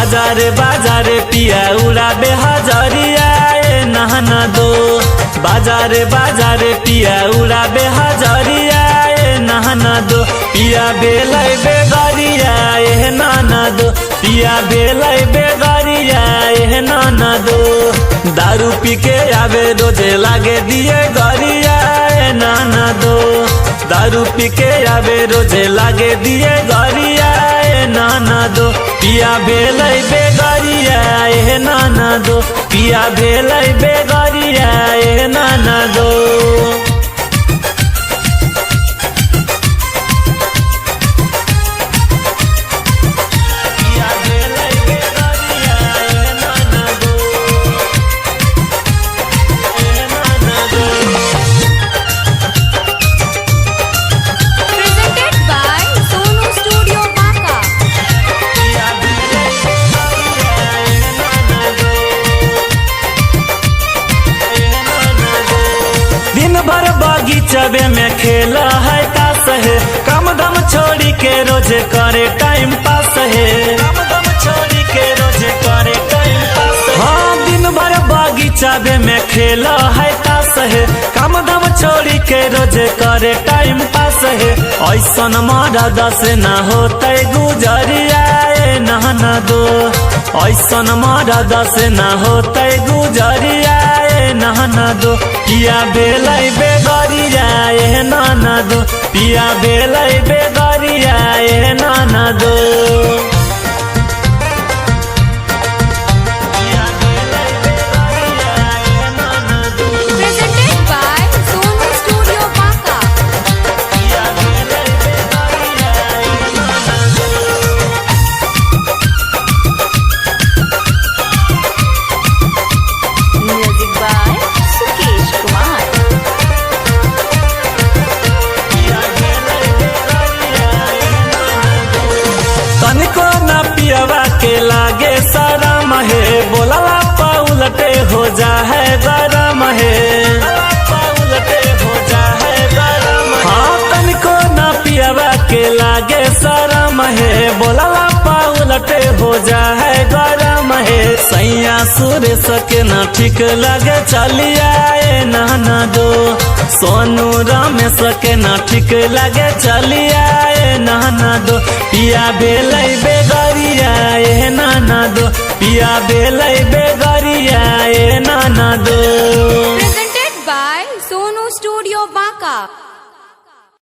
बाजारे बाजारे पिया उड़ाबे हजरिया नहना दो। बाजारे बाजारे पिया उड़ाबे हजरिया नहना दो। पिया बेलै बेगरिया नाना दो। पिया बेलै बेगरिया नाना दो। दारू पी के आवे रोजे लागे दिए गरिया नाना दो। दारू पी के आवे रोजे लागे दिए गरिया नाना दो। पिया बेलै बेगरिया नाना दो। पिया बेलै बेगरिया नाना दो। बगीचबे में खेला है तास है। काम दाम छोड़ी के रोजे करे टाइम पास है। काम दाम छोड़ी के रोजे करे टाइम पास है। हाँ दिन भर बगीचबे में खेला है तास है। काम दाम छोड़ी के रोजे करे टाइम पास है। ऐसन मरद से न होते गुजरिया नहना दो। ऐसन मरद से न होते गुजरिया नहना दो। पिया बेलै बेगरिया नाना दो। पिया बेलै बेगरिया नाना दो। के लागे शरम है बोलला पौलटे हो जा है गरम है। पौलटे हो जा है गरम। हाँ तनिको न पियवा के लागे शरम है बोलला पौलटे हो जा है गरम है। सैया सुरेश के न ठीक लगे चलिया नहना दो। सोनू रमेश के न ठीक लगे चलिया नहना दो। पिया बेलै बेगरिया नाना दो। पिया बेलै बेगरिया नाना दो।